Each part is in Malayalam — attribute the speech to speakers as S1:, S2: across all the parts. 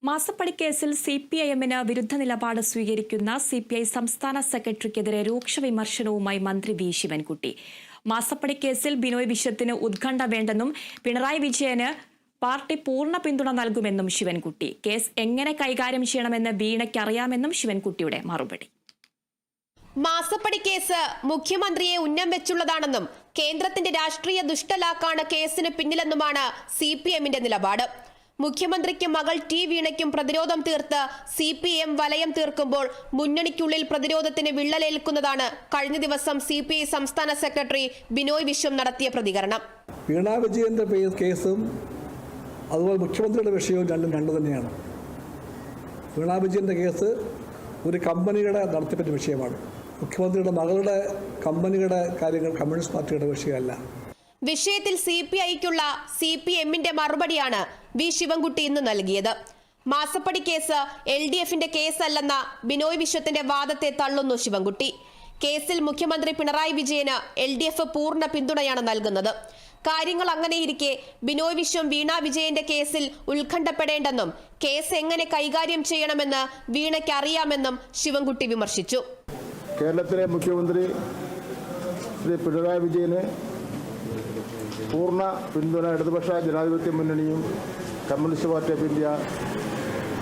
S1: മാസപ്പടി കേസിൽ സിപിഐഎമ്മിന് വിരുദ്ധ നിലപാട് സ്വീകരിക്കുന്ന സിപിഐ സംസ്ഥാന സെക്രട്ടറിക്കെതിരെ രൂക്ഷ വിമർശനവുമായി മന്ത്രി വി ശിവൻകുട്ടി. മാസപ്പടി കേസിൽ ബിനോയ് വിശ്വത്തിന് ഉത്കണ്ഠ വേണ്ടെന്നും പിണറായി വിജയന് പാർട്ടി പൂർണ്ണ പിന്തുണ നൽകുമെന്നും ശിവൻകുട്ടി. കേസ് എങ്ങനെ കൈകാര്യം ചെയ്യണമെന്ന് വീണയ്ക്കറിയാമെന്നും ശിവൻകുട്ടിയുടെ മറുപടി.
S2: മാസപ്പടി കേസ് മുഖ്യമന്ത്രിയെ ഉന്നം വെച്ചുള്ളതാണെന്നും കേന്ദ്രത്തിന്റെ രാഷ്ട്രീയ ദുഷ്ടലാക്കാണ് കേസിന് പിന്നിലെന്നുമാണ് സിപിഎമ്മിന്റെ നിലപാട്. മുഖ്യമന്ത്രിക്കും മകൾ ടി വീണയ്ക്കും പ്രതിരോധം തീർത്ത് സിപിഎം വലയം തീർക്കുമ്പോൾ മുന്നണിക്കുള്ളിൽ പ്രതിരോധത്തിന് വിള്ളലേൽക്കുന്നതാണ് കഴിഞ്ഞ ദിവസം സിപിഐ സംസ്ഥാന സെക്രട്ടറി ബിനോയ് വിശ്വം നടത്തിയ പ്രതികരണം.
S3: വീണ വിജയന്റെ കേസും അതുപോലെ മുഖ്യമന്ത്രിയുടെ വിഷയവും രണ്ടു തന്നെയാണ്. വീണ വിജയന്റെ കേസ് ഒരു കമ്പനിയുടെ നടത്തിപ്പിന്റെ വിഷയമാണ്. മുഖ്യമന്ത്രിയുടെ മകളുടെ കമ്പനിയുടെ കാര്യങ്ങൾ കമ്മ്യൂണിസ്റ്റ് പാർട്ടിയുടെ വിഷയമല്ല.
S2: വിഷയത്തിൽ സിപിഐക്കുള്ള സിപിഎമ്മിന്റെ മറുപടിയാണ് വി ശിവൻകുട്ടി ഇന്ന് നൽകിയത്. മാസപ്പടി കേസ് LDFന്റെ കേസല്ലെന്ന ബിനോയ് വിശ്വത്തിന്റെ വാദത്തെ തള്ളുന്നു ശിവൻകുട്ടി. കേസിൽ മുഖ്യമന്ത്രി പിണറായി വിജയന് LDF പൂർണ്ണ പിന്തുണയാണ് നൽകുന്നത്. കാര്യങ്ങൾ അങ്ങനെയിരിക്കെ ബിനോയ് വിശ്വം വീണ വിജയന്റെ കേസിൽ ഉത്കണ്ഠപ്പെടേണ്ടെന്നും കേസ് എങ്ങനെ കൈകാര്യം ചെയ്യണമെന്ന് വീണയ്ക്ക് അറിയാമെന്നും ശിവൻകുട്ടി വിമർശിച്ചു.
S4: കേരളത്തിലെ മുഖ്യമന്ത്രി ശ്രീ പിണറായി വിജയന് പൂർണ്ണ പിന്തുണ ഇടതുപക്ഷ ജനാധിപത്യ മുന്നണിയും കമ്മ്യൂണിസ്റ്റ് പാർട്ടി ഓഫ് ഇന്ത്യ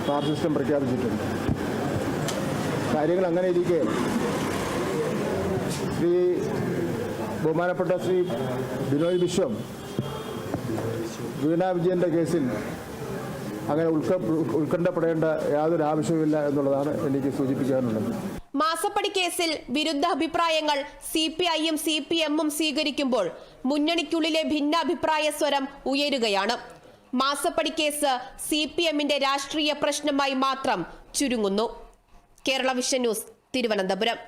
S4: മാർക്സിസ്റ്റും പ്രഖ്യാപിച്ചിട്ടുണ്ട്. കാര്യങ്ങൾ അങ്ങനെ ഇരിക്കെ ബഹുമാനപ്പെട്ട ശ്രീ ബിനോയ് വിശ്വം വീണ വിജയന്റെ കേസിൽ അങ്ങനെ ഉത്കണ്ഠപ്പെടേണ്ട യാതൊരു ആവശ്യവുമില്ല എന്നുള്ളതാണ് എനിക്ക് സൂചിപ്പിക്കാനുള്ളത്.
S2: മാസപ്പടി കേസിൽ വിരുദ്ധ അഭിപ്രായങ്ങൾ സിപിഐയും സിപിഎമ്മും സ്വീകരിക്കുമ്പോൾ മുന്നണിക്കുള്ളിലെ ഭിന്നാഭിപ്രായ സ്വരം ഉയരുകയാണ്. മാസപ്പടി കേസ് സിപിഎമ്മിന്റെ രാഷ്ട്രീയ പ്രശ്നമായി മാത്രം ചുരുങ്ങുന്നു. Kerala vision news, Thiruvananthapuram.